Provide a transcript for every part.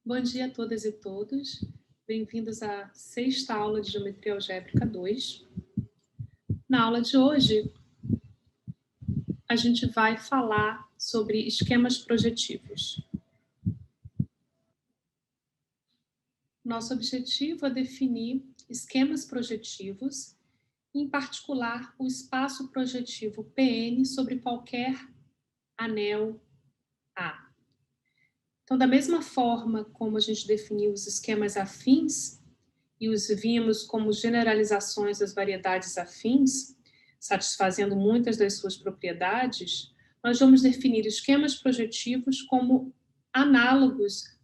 Bom dia a todas e todos. Bem-vindos à sexta aula de Geometria Algébrica 2. Na aula de hoje, a gente vai falar sobre esquemas projetivos. Nosso objetivo é definir esquemas projetivos, em particular o espaço projetivo Pn sobre qualquer anel A. Então, da mesma forma como a gente definiu os esquemas afins e os vimos como generalizações das variedades afins, satisfazendo muitas das suas propriedades, nós vamos definir esquemas projetivos como análogos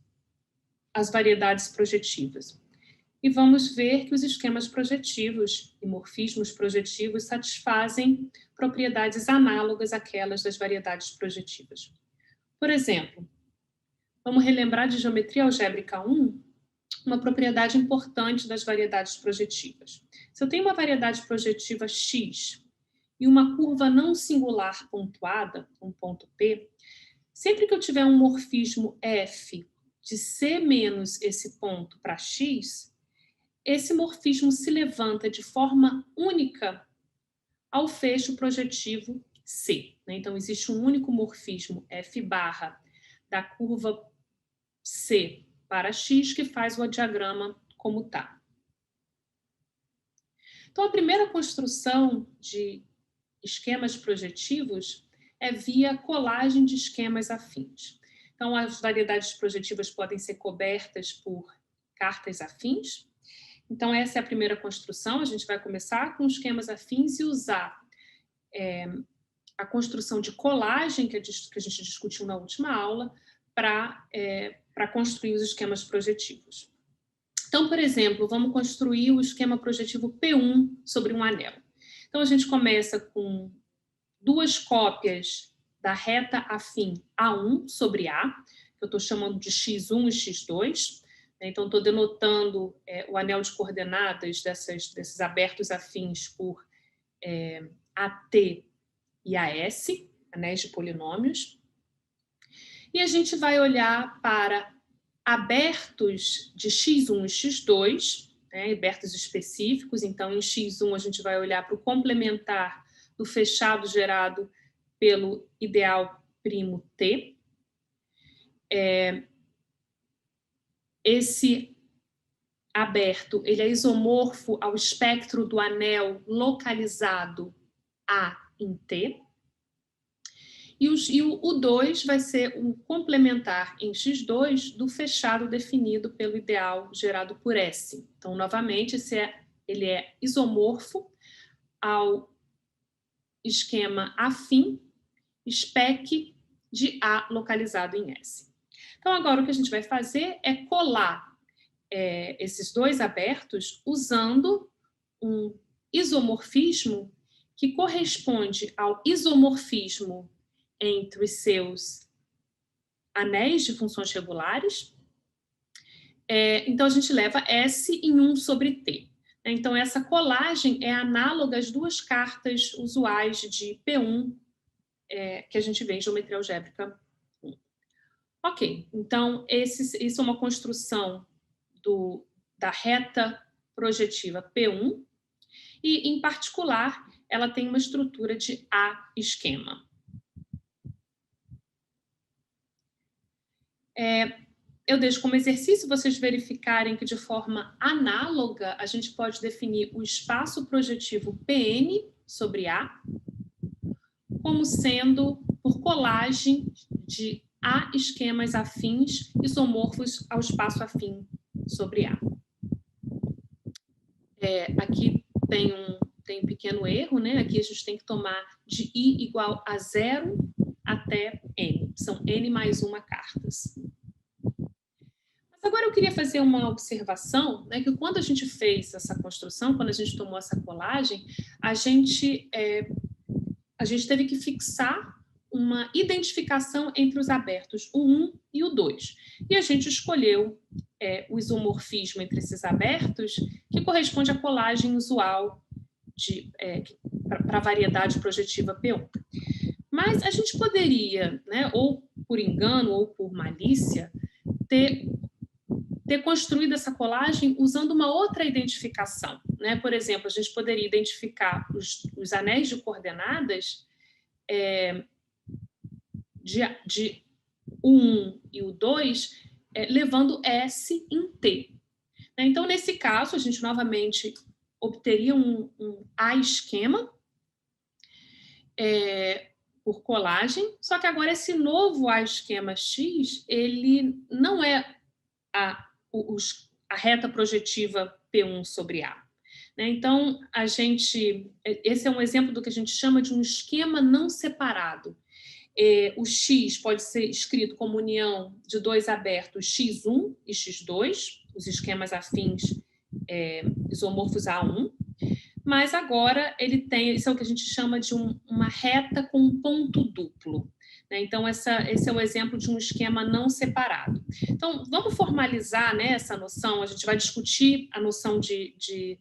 às variedades projetivas. E vamos ver que os esquemas projetivos e morfismos projetivos satisfazem propriedades análogas àquelas das variedades projetivas. Por exemplo, vamos relembrar de Geometria Algébrica 1, uma propriedade importante das variedades projetivas. Se eu tenho uma variedade projetiva x e uma curva não singular pontuada, um ponto P, sempre que eu tiver um morfismo f de c menos esse ponto para x, esse morfismo se levanta de forma única ao fecho projetivo C. Então, existe um único morfismo f barra da curva C para x que faz o diagrama como está. Então, a primeira construção de esquemas projetivos é via colagem de esquemas afins. Então, as variedades projetivas podem ser cobertas por cartas afins. Então, essa é a primeira construção. A gente vai começar com esquemas afins e usar a construção de colagem que a gente discutiu na última aula para construir os esquemas projetivos. Então, por exemplo, vamos construir o esquema projetivo P1 sobre um anel. Então, a gente começa com duas cópias da reta afim A1 sobre A, que eu estou chamando de X1 e X2. Então, estou denotando o anel de coordenadas desses abertos afins por AT e AS, anéis de polinômios. E a gente vai olhar para abertos de x1 e x2, abertos específicos. Então, em x1, a gente vai olhar para o complementar do fechado gerado pelo ideal primo T. Esse aberto ele é isomorfo ao espectro do anel localizado A em T. E o 2 vai ser um complementar em x2 do fechado definido pelo ideal gerado por S. Então, novamente, ele é isomorfo ao esquema afim, spec de A localizado em S. Então, agora o que a gente vai fazer é colar esses dois abertos usando um isomorfismo que corresponde ao isomorfismo entre os seus anéis de funções regulares. Então, a gente leva S em 1 sobre T. Então, essa colagem é análoga às duas cartas usuais de P1 que a gente vê em Geometria Algébrica 1. Ok, então, isso é uma construção da reta projetiva P1 e, em particular, ela tem uma estrutura de A-esquema. Eu deixo como exercício vocês verificarem que, de forma análoga, a gente pode definir o espaço projetivo Pn sobre A como sendo por colagem de A esquemas afins isomorfos ao espaço afim sobre A. Aqui tem um pequeno erro, né? Aqui a gente tem que tomar de I igual a 0 até N. São N mais uma cartas. Agora eu queria fazer uma observação, né, que quando a gente fez essa construção, quando a gente tomou essa colagem, a gente teve que fixar uma identificação entre os abertos, o 1 e o 2. E a gente escolheu o isomorfismo entre esses abertos, que corresponde à colagem usual para a variedade projetiva P1. Mas a gente poderia, né, ou por engano ou por malícia, ter ter construído essa colagem usando uma outra identificação, né? Por exemplo, a gente poderia identificar os anéis de coordenadas de o 1 e o 2 levando S em T. Então, nesse caso, a gente novamente obteria um A-esquema por colagem, só que agora esse novo A-esquema X, ele não é a reta projetiva P1 sobre A. Então, esse é um exemplo do que a gente chama de um esquema não separado. O X pode ser escrito como união de dois abertos X1 e X2, os esquemas afins isomorfos A1, mas agora ele tem, isso é o que a gente chama de uma reta com um ponto duplo. Então, esse é o exemplo de um esquema não separado. Então, vamos formalizar, né, essa noção, a gente vai discutir a noção de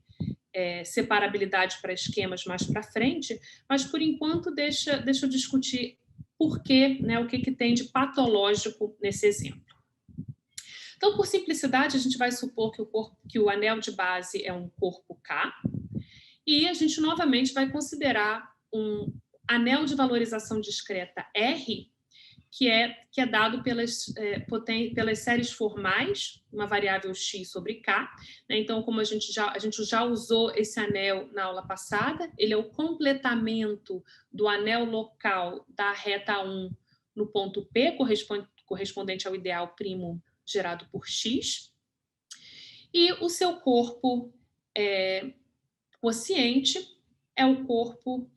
separabilidade para esquemas mais para frente, mas, por enquanto, deixa eu discutir por quê, né, o que tem de patológico nesse exemplo. Então, por simplicidade, a gente vai supor que o anel de base é um corpo K, e a gente novamente vai considerar um anel de valorização discreta R, que é dado pelas séries formais, uma variável x sobre k. Então, como a gente já usou esse anel na aula passada, ele é o completamento do anel local da reta 1 no ponto P, correspondente ao ideal primo gerado por x. E o seu corpo quociente é o corpo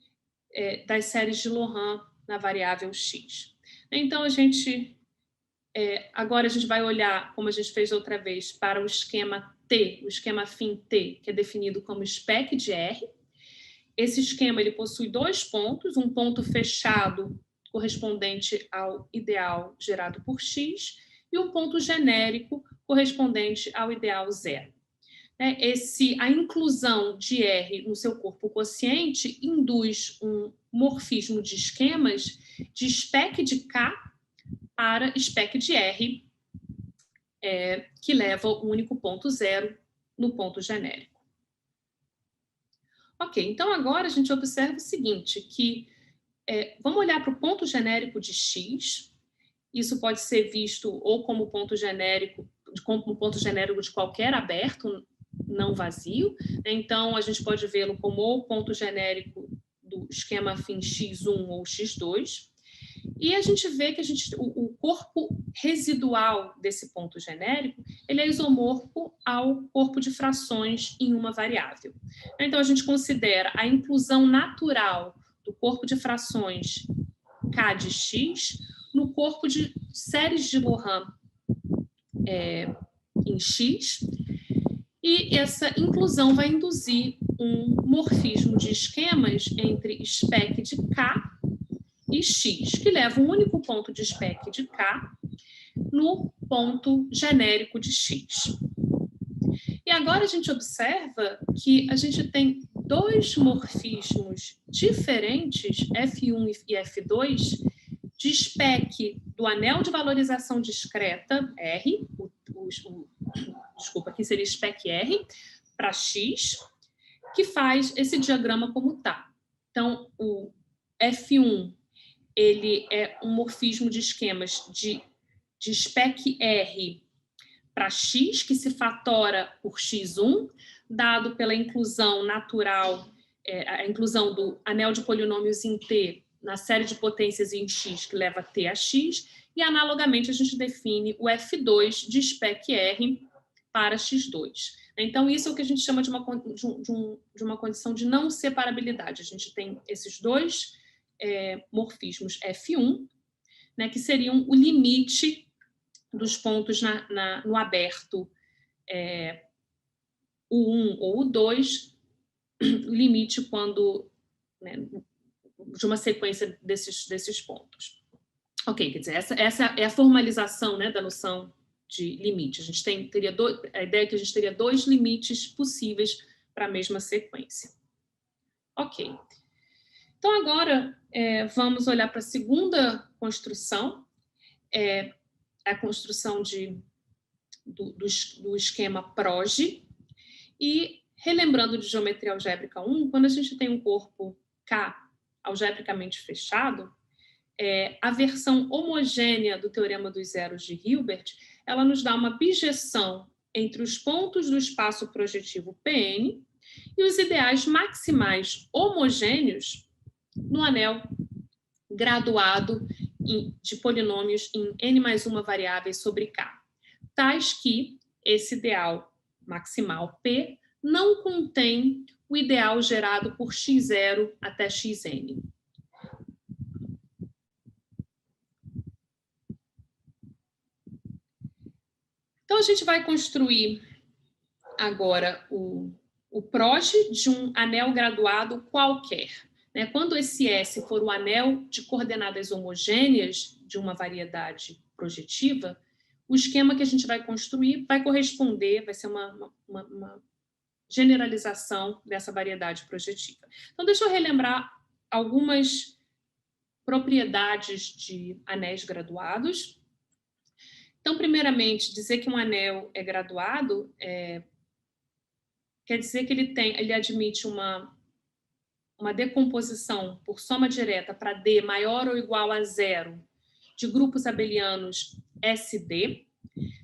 das séries de Laurent na variável x. Então, agora a gente vai olhar, como a gente fez outra vez, para o esquema T, o esquema afim T, que é definido como spec de R. Esse esquema ele possui dois pontos, um ponto fechado correspondente ao ideal gerado por x e um ponto genérico correspondente ao ideal zero. A inclusão de R no seu corpo quociente induz um morfismo de esquemas de spec de K para spec de R, que leva o único ponto zero no ponto genérico. Ok, então agora a gente observa o seguinte, que vamos olhar para o ponto genérico de X, isso pode ser visto ou como ponto genérico de qualquer aberto não vazio. Então, a gente pode vê-lo como o ponto genérico do esquema afim X1 ou X2. E a gente vê que o corpo residual desse ponto genérico ele é isomorfo ao corpo de frações em uma variável. Então, a gente considera a inclusão natural do corpo de frações K de X no corpo de séries de Laurent em X, e essa inclusão vai induzir um morfismo de esquemas entre spec de K e X, que leva um único ponto de spec de K no ponto genérico de X. E agora a gente observa que a gente tem dois morfismos diferentes, F1 e F2, de spec do anel de valorização discreta, R, desculpa, aqui seria spec R, para X, que faz esse diagrama como está. Então, o F1 ele é um morfismo de esquemas de spec R para X, que se fatora por X1, dado pela inclusão natural, a inclusão do anel de polinômios em T na série de potências em X, que leva T a X, e analogamente a gente define o F2 de spec R para X2. Então, isso é o que a gente chama de uma condição de não separabilidade. A gente tem esses dois morfismos F1, né, que seriam o limite dos pontos no aberto o 1 ou o 2, limite quando, né, de uma sequência desses pontos. Ok, quer dizer, essa é a formalização, né, da noção de limite. A ideia é que a gente teria dois limites possíveis para a mesma sequência. Ok. Então, agora, vamos olhar para a segunda construção, a construção do esquema PROGE. E, relembrando de geometria algébrica 1, quando a gente tem um corpo K algebricamente fechado, a versão homogênea do teorema dos zeros de Hilbert, ela nos dá uma bijeção entre os pontos do espaço projetivo Pn e os ideais maximais homogêneos no anel graduado de polinômios em n mais uma variáveis sobre K, tais que esse ideal maximal P não contém o ideal gerado por x0 até xn. Então, a gente vai construir agora o PROGE de um anel graduado qualquer. Quando esse S for o anel de coordenadas homogêneas de uma variedade projetiva, o esquema que a gente vai construir vai corresponder, vai ser uma generalização dessa variedade projetiva. Então, deixa eu relembrar algumas propriedades de anéis graduados. Então, primeiramente, dizer que um anel é graduado quer dizer que ele admite uma decomposição por soma direta para D maior ou igual a 0 de grupos abelianos SD,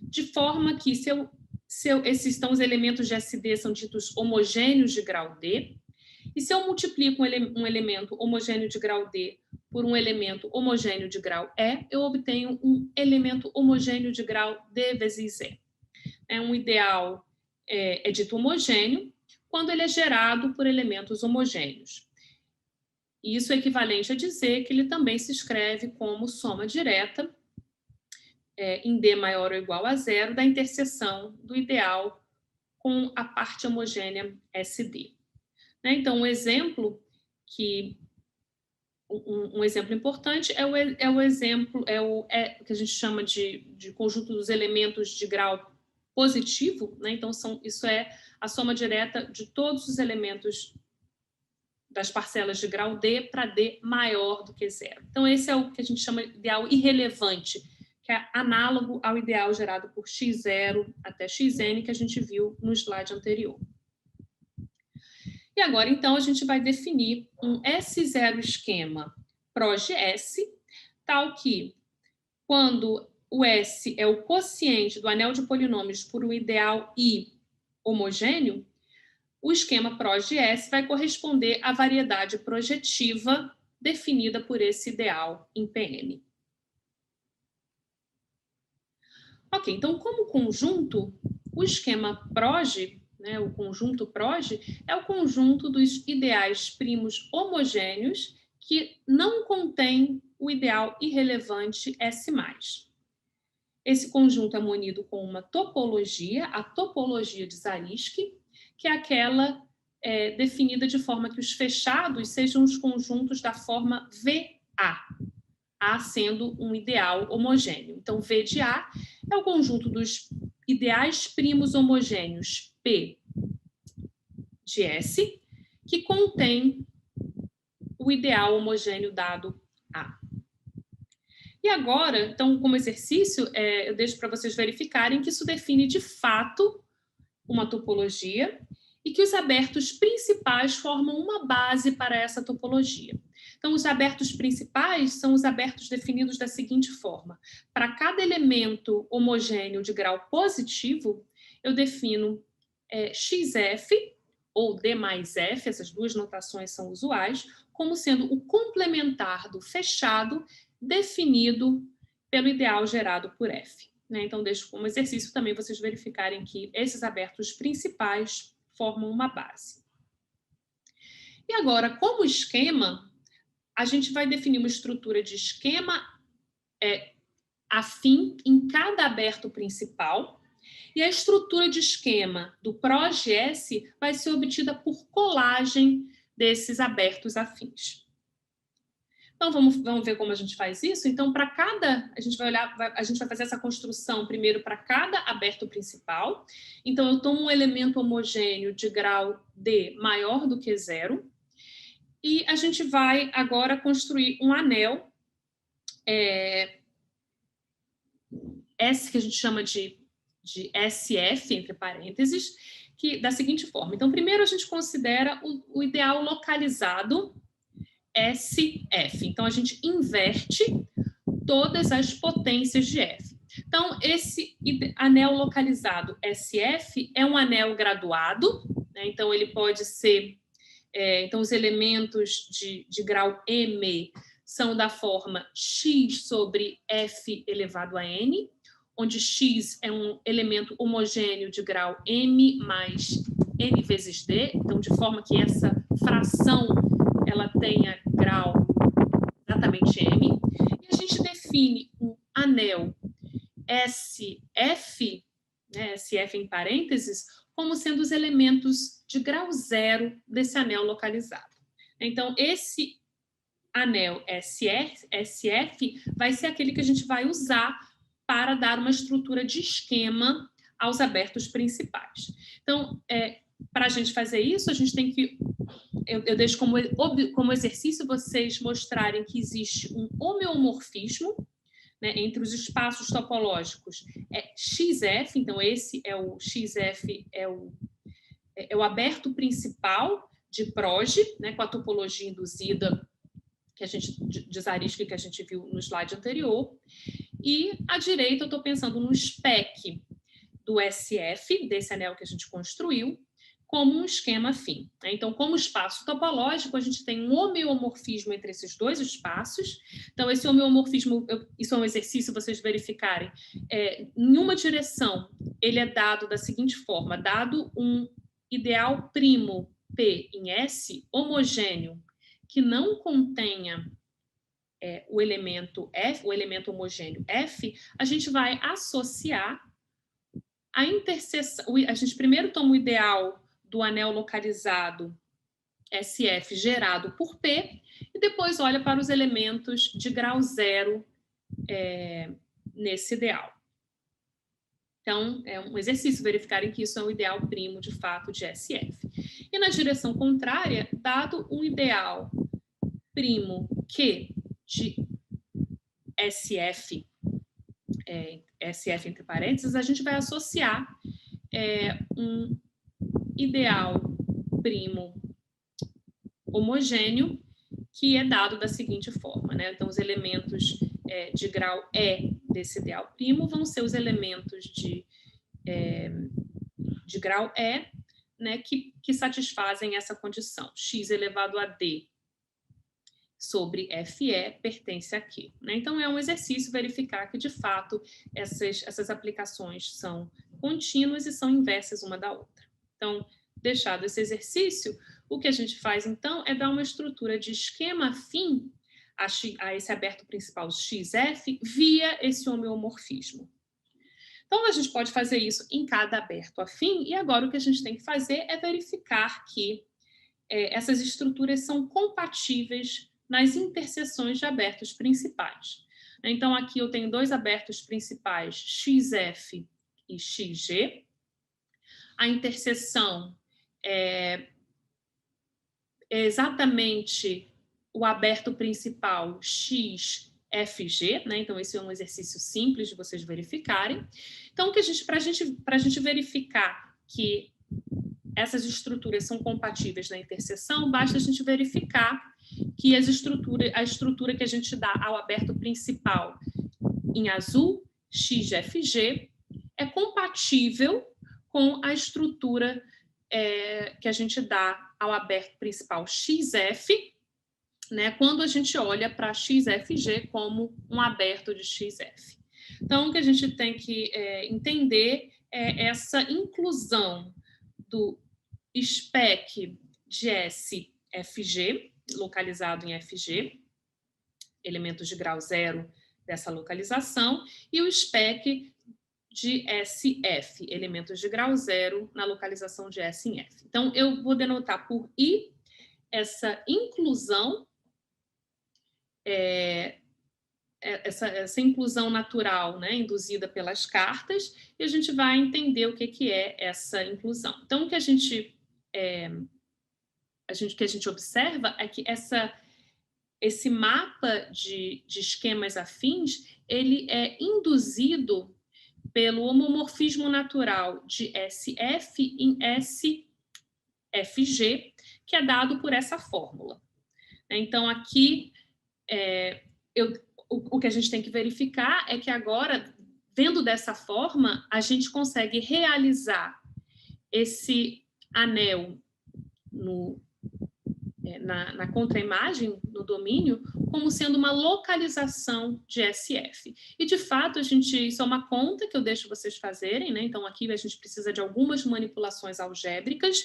de forma que esses os elementos de SD são ditos homogêneos de grau D, e se eu multiplico um elemento homogêneo de grau D por um elemento homogêneo de grau E, eu obtenho um elemento homogêneo de grau D vezes E. Um ideal é dito homogêneo quando ele é gerado por elementos homogêneos. E isso é equivalente a dizer que ele também se escreve como soma direta em D maior ou igual a 0 da interseção do ideal com a parte homogênea SD. Então, um exemplo importante é o exemplo que a gente chama de conjunto dos elementos de grau positivo. Então, isso é a soma direta de todos os elementos das parcelas de grau D para D maior do que 0. Então, esse é o que a gente chama de ideal irrelevante, que é análogo ao ideal gerado por x0 até xn, que a gente viu no slide anterior. E agora, então, a gente vai definir um S0 esquema PROGE-S, tal que, quando o S é o quociente do anel de polinômios por um ideal I homogêneo, o esquema PROGE-S vai corresponder à variedade projetiva definida por esse ideal em Pn. Ok, então, como conjunto, o esquema PROGE, o conjunto PROGE, é o conjunto dos ideais primos homogêneos que não contém o ideal irrelevante S+. Esse conjunto é munido com uma topologia, a topologia de Zariski, que é aquela definida de forma que os fechados sejam os conjuntos da forma VA, A sendo um ideal homogêneo. Então, V de A é o conjunto dos ideais primos homogêneos P de S, que contém o ideal homogêneo dado A. E agora, então, como exercício, eu deixo para vocês verificarem que isso define de fato uma topologia e que os abertos principais formam uma base para essa topologia. Então, os abertos principais são os abertos definidos da seguinte forma: para cada elemento homogêneo de grau positivo, eu defino XF ou D mais F, essas duas notações são usuais, como sendo o complementar do fechado definido pelo ideal gerado por F. Então, deixo como exercício também vocês verificarem que esses abertos principais formam uma base. E agora, como esquema, a gente vai definir uma estrutura de esquema afim em cada aberto principal, e a estrutura de esquema do PROGE-S vai ser obtida por colagem desses abertos afins. Então, vamos ver como a gente faz isso? Então, para cada... A gente vai fazer essa construção primeiro para cada aberto principal. Então, eu tomo um elemento homogêneo de grau D maior do que 0. E a gente vai agora construir um anel S, que a gente chama de de SF, entre parênteses, que da seguinte forma. Então, primeiro a gente considera o ideal localizado SF. Então, a gente inverte todas as potências de F. Então, esse anel localizado SF é um anel graduado, né? Então, ele pode ser... então, os elementos de grau M são da forma x sobre F elevado a N, onde x é um elemento homogêneo de grau M mais N vezes D, então, de forma que essa fração ela tenha grau exatamente M. E a gente define um anel SF, né, SF em parênteses, como sendo os elementos de grau zero desse anel localizado. Então, esse anel SF vai ser aquele que a gente vai usar para dar uma estrutura de esquema aos abertos principais. Então, para a gente fazer isso, a gente tem que... Eu deixo como exercício vocês mostrarem que existe um homeomorfismo, né, entre os espaços topológicos XF, então esse é o XF, é o aberto principal de Proge, né, com a topologia induzida que a gente, de Zariski, que a gente viu no slide anterior. E à direita eu estou pensando no spec do SF, desse anel que a gente construiu, como um esquema afim. Então, como espaço topológico, a gente tem um homeomorfismo entre esses dois espaços. Então, esse homeomorfismo, isso é um exercício vocês verificarem. Em uma direção, ele é dado da seguinte forma, dado um ideal primo P em S homogêneo, que não contenha o elemento F, o elemento homogêneo F, a gente vai associar a interseção. A gente primeiro toma o ideal do anel localizado SF gerado por P e depois olha para os elementos de grau zero nesse ideal. Então, é um exercício verificarem que isso é um ideal primo, de fato, de SF. E na direção contrária, dado um ideal primo Q de SF, SF entre parênteses, a gente vai associar um ideal primo homogêneo que é dado da seguinte forma, né? Então, os elementos de grau E desse ideal primo vão ser os elementos de grau E, né, que satisfazem essa condição. X elevado a D sobre FE pertence a Q. Né? Então, é um exercício verificar que, de fato, essas aplicações são contínuas e são inversas uma da outra. Então, deixado esse exercício, o que a gente faz, então, é dar uma estrutura de esquema afim a esse aberto principal XF via esse homeomorfismo. Então, a gente pode fazer isso em cada aberto afim, e agora o que a gente tem que fazer é verificar que essas estruturas são compatíveis nas interseções de abertos principais. Então, aqui eu tenho dois abertos principais, XF e XG. A interseção é exatamente o aberto principal XFG, né? Então, esse é um exercício simples de vocês verificarem. Então, para a gente verificar que essas estruturas são compatíveis na interseção, basta a gente verificar que a estrutura que a gente dá ao aberto principal em azul, XFG, é compatível com a estrutura que a gente dá ao aberto principal XF, né, quando a gente olha para XFG como um aberto de XF. Então, o que a gente tem que entender é essa inclusão do spec de SFG, localizado em FG, elementos de grau zero dessa localização, e o spec de SF, elementos de grau zero na localização de S em F. Então, eu vou denotar por I essa inclusão, essa inclusão natural, né, induzida pelas cartas, e a gente vai entender o que é essa inclusão. Então, o que a gente observa é que esse mapa de esquemas afins, ele é induzido pelo homomorfismo natural de SF em SFG, que é dado por essa fórmula. Então, aqui, o que a gente tem que verificar é que agora, vendo dessa forma, a gente consegue realizar esse anel na contraimagem, no domínio, como sendo uma localização de SF. E, de fato, isso é uma conta que eu deixo vocês fazerem, né? Então, aqui a gente precisa de algumas manipulações algébricas.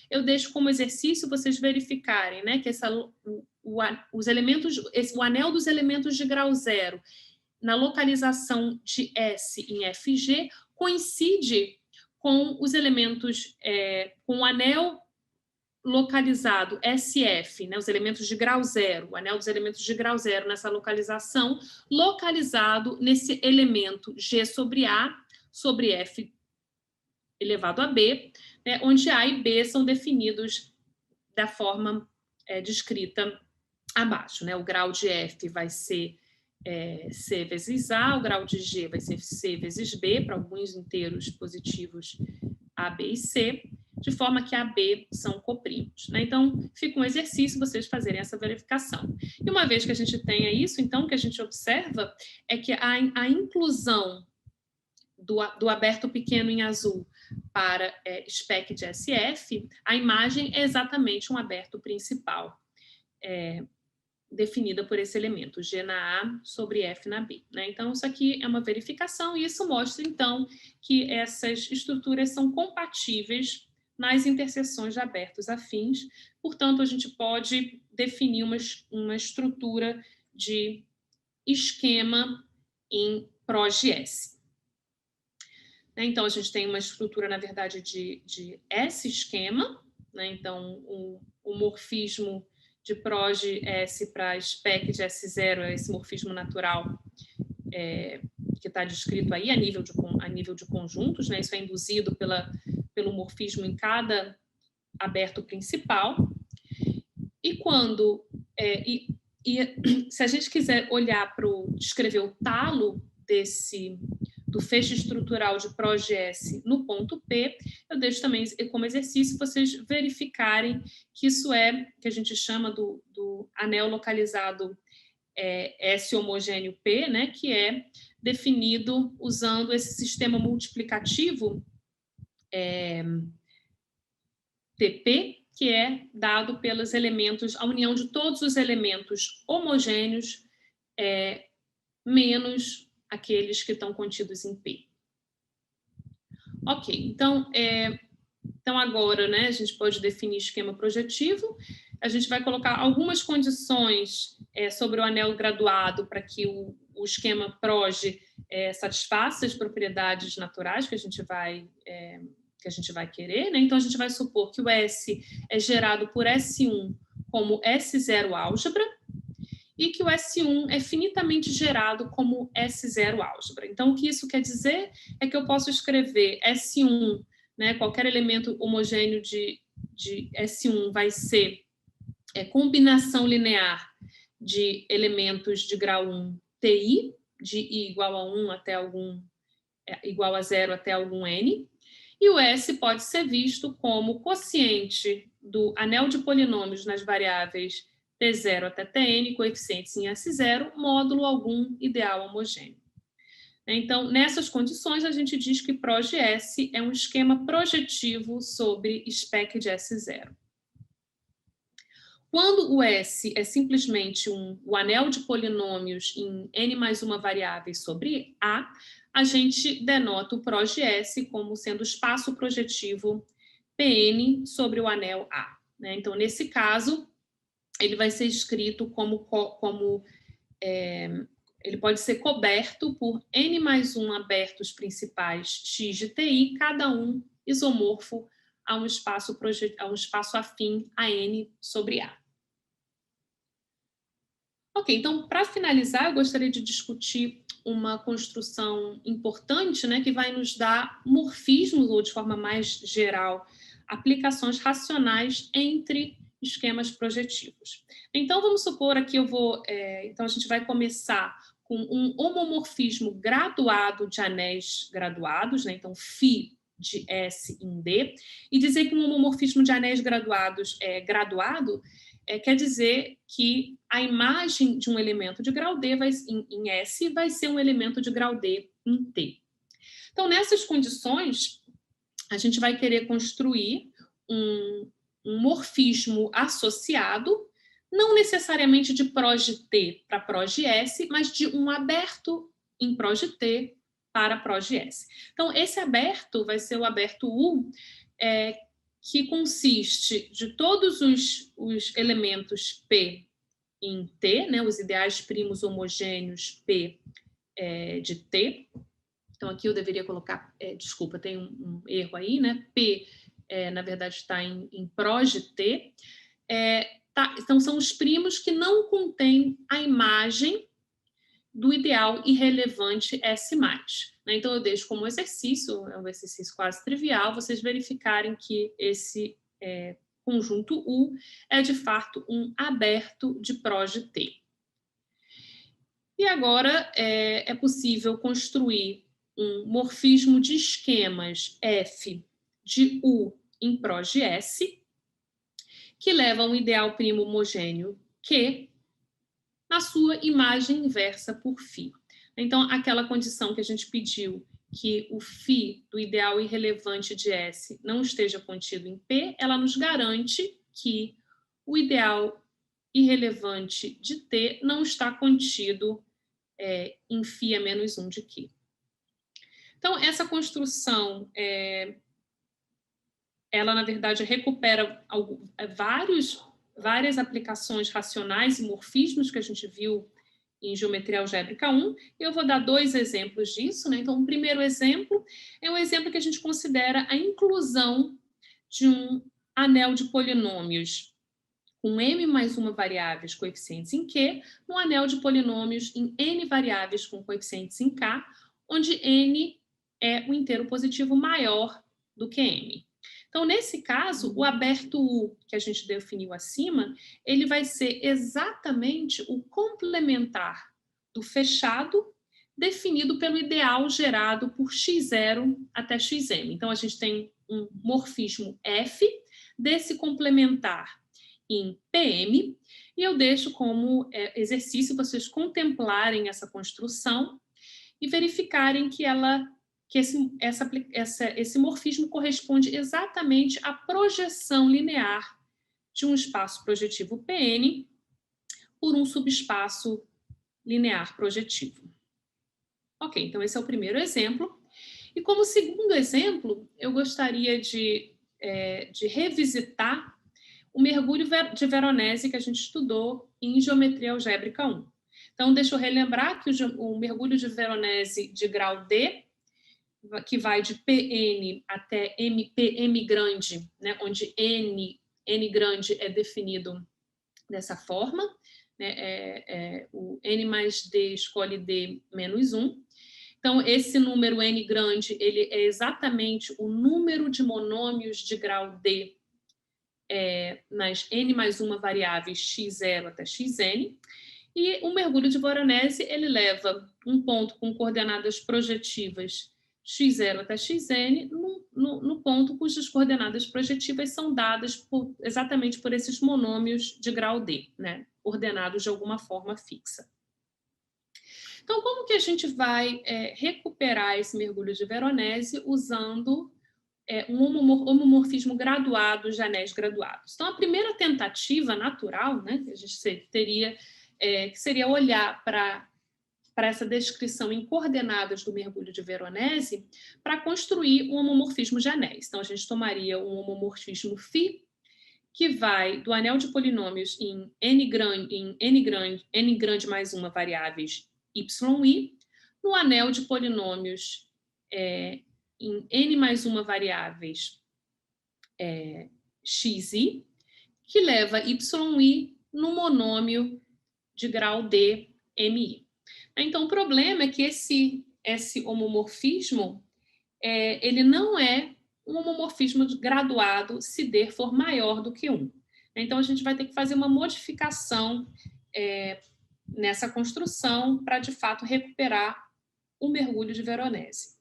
Eu deixo como exercício vocês verificarem, né, que o anel dos elementos de grau zero na localização de S em FG coincide com os elementos, com o anel localizado SF, né, os elementos de grau zero, o anel dos elementos de grau zero nessa localização, localizado nesse elemento G sobre A sobre F elevado a B, né, onde A e B são definidos da forma descrita abaixo. Né? O grau de F vai ser C vezes A, o grau de G vai ser C vezes B, para alguns inteiros positivos A, B e C, de forma que A e B são coprimos. Né? Então, fica um exercício vocês fazerem essa verificação. E uma vez que a gente tenha isso, então, o que a gente observa é que a inclusão do aberto pequeno em azul para SPEC de SF, a imagem é exatamente um aberto principal, definida por esse elemento, G na A sobre F na B. Né? Então, isso aqui é uma verificação, e isso mostra, então, que essas estruturas são compatíveis nas interseções de abertos afins. Portanto, a gente pode definir uma estrutura de esquema em PROGS. Então, a gente tem uma estrutura, na verdade, de S-esquema. Né? Então, o morfismo de PROG-S para SPEC de S0 é esse morfismo natural que está descrito aí a nível de conjuntos. Né? Isso é induzido pelo morfismo em cada aberto principal. E quando... se a gente quiser olhar para descrever o talo do feixe estrutural de PROGS no ponto P, eu deixo também como exercício vocês verificarem que isso que a gente chama do anel localizado S homogêneo P, né, que é definido usando esse sistema multiplicativo TP, que é dado pelos elementos, a união de todos os elementos homogêneos menos aqueles que estão contidos em P. Ok, então agora, né, a gente pode definir esquema projetivo. A gente vai colocar algumas condições sobre o anel graduado para que o esquema PROG satisfaça as propriedades naturais que a gente vai querer. Né? Então, a gente vai supor que o S é gerado por S1 como S0 álgebra, e que o S1 é finitamente gerado como S0 álgebra. Então, o que isso quer dizer é que eu posso escrever S1, né, qualquer elemento homogêneo de S1 vai ser combinação linear de elementos de grau 1 TI, de I igual a 1 até igual a 0 até algum N, e o S pode ser visto como quociente do anel de polinômios nas variáveis T0 até Tn, coeficientes em S0, módulo algum ideal homogêneo. Então, nessas condições, a gente diz que PROG-S é um esquema projetivo sobre SPEC de S0. Quando o S é simplesmente o anel de polinômios em N mais uma variável sobre a gente denota o PROG-S como sendo o espaço projetivo Pn sobre o anel A. Né? Então, nesse caso, ele vai ser escrito ele pode ser coberto por N mais 1 abertos principais X de TI, cada um isomorfo a um espaço afim a N sobre A. Ok, então, para finalizar, eu gostaria de discutir uma construção importante, né, que vai nos dar morfismos, ou de forma mais geral, aplicações racionais entre esquemas projetivos. Então, vamos supor aqui então a gente vai começar com um homomorfismo graduado de anéis graduados, né? Então, φ de S em D, e dizer que um homomorfismo de anéis graduados é graduado quer dizer que a imagem de um elemento de grau D em S vai ser um elemento de grau D em T. Então, nessas condições, a gente vai querer construir um morfismo associado, não necessariamente de proj T para proj S, mas de um aberto em proj T para proj S. Então, esse aberto vai ser o aberto U, que consiste de todos os elementos P em T, né, os ideais primos homogêneos P de T. Então, aqui eu deveria colocar, desculpa, tem um erro aí, né? P, na verdade, está em proj T. Então, são os primos que não contêm a imagem do ideal irrelevante S+. Né? Então, eu deixo como exercício, é um exercício quase trivial, vocês verificarem que esse conjunto U é, de fato, um aberto de proj T. E agora é possível construir um morfismo de esquemas F de U em proj S, que leva a um ideal primo homogêneo Q na sua imagem inversa por φ. Então, aquela condição que a gente pediu, que o φ do ideal irrelevante de S não esteja contido em P, ela nos garante que o ideal irrelevante de T não está contido em φ a menos 1 de Q. Então, essa construção, ela, na verdade, recupera várias aplicações racionais e morfismos que a gente viu em Geometria Algébrica 1. Eu vou dar 2 exemplos disso. Né? Então, o primeiro exemplo é um exemplo que a gente considera a inclusão de um anel de polinômios com m mais uma variáveis coeficientes em Q, no anel de polinômios em n variáveis com coeficientes em K, onde n é um inteiro positivo maior do que m. Então, nesse caso, o aberto U, que a gente definiu acima, ele vai ser exatamente o complementar do fechado definido pelo ideal gerado por x0 até xm. Então, a gente tem um morfismo F desse complementar em PM, e eu deixo como exercício vocês contemplarem essa construção e verificarem que esse morfismo corresponde exatamente à projeção linear de um espaço projetivo PN por um subespaço linear projetivo. Ok, então esse é o primeiro exemplo. E como segundo exemplo, eu gostaria de revisitar o mergulho de Veronese que a gente estudou em Geometria Algébrica 1. Então, deixa eu relembrar que o mergulho de Veronese de grau D, que vai de Pn até M grande, né, onde N grande é definido dessa forma, né, o N mais D escolhe D menos 1. Então, esse número N grande, ele é exatamente o número de monômios de grau D nas N mais uma variáveis x0 até xn, e o mergulho de Veronese, ele leva um ponto com coordenadas projetivas x0 até xn no ponto cujas coordenadas projetivas são dadas exatamente por esses monômios de grau D, né, ordenados de alguma forma fixa. Então, como que a gente vai recuperar esse mergulho de Veronese usando um homomorfismo graduado de anéis graduados? Então, a primeira tentativa natural, né, que a gente teria, que seria olhar para essa descrição em coordenadas do mergulho de Veronese para construir um homomorfismo de anéis. Então, a gente tomaria um homomorfismo φ, que vai do anel de polinômios em n grande mais uma variáveis yi, no anel de polinômios em n mais uma variáveis xi, que leva yi no monômio de grau D, mi. Então, o problema é que esse homomorfismo ele não é um homomorfismo graduado se D for maior do que 1. Então, a gente vai ter que fazer uma modificação nessa construção para, de fato, recuperar o mergulho de Veronese.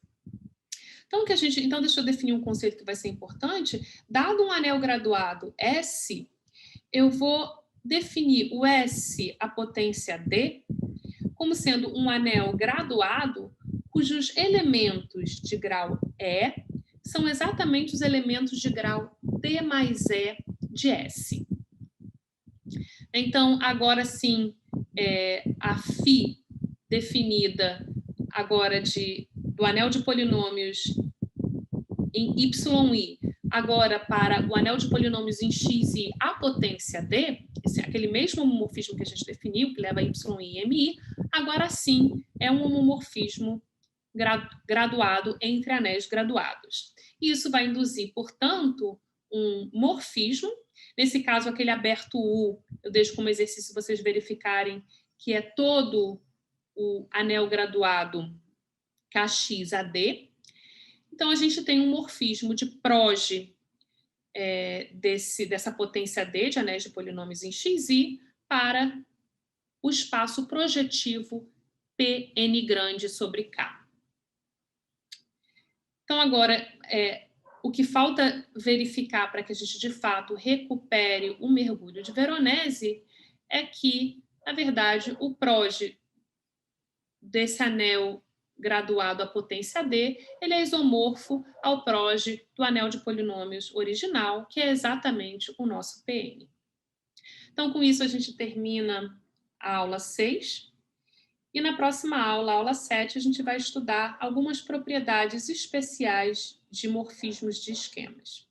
Então, deixa eu definir um conceito que vai ser importante. Dado um anel graduado S, eu vou definir o S, a potência D, como sendo um anel graduado cujos elementos de grau E são exatamente os elementos de grau D mais E de S. Então, agora sim, a φ definida agora do anel de polinômios em YI, agora para o anel de polinômios em XI, a potência D, aquele mesmo homomorfismo que a gente definiu, que leva a YI e MI, agora sim é um homomorfismo graduado entre anéis graduados. E isso vai induzir, portanto, um morfismo. Nesse caso, aquele aberto U, eu deixo como exercício vocês verificarem que é todo o anel graduado KX-AD. Então, a gente tem um morfismo de proje dessa potência D, de anéis de polinômios em XI, para o espaço projetivo Pn grande sobre K. Então, agora, o que falta verificar para que a gente, de fato, recupere o mergulho de Veronese é que, na verdade, o proje desse anel graduado à potência D, ele é isomorfo ao proje do anel de polinômios original, que é exatamente o nosso Pn. Então, com isso, a gente termina a aula 6. E na próxima aula, aula 7, a gente vai estudar algumas propriedades especiais de morfismos de esquemas.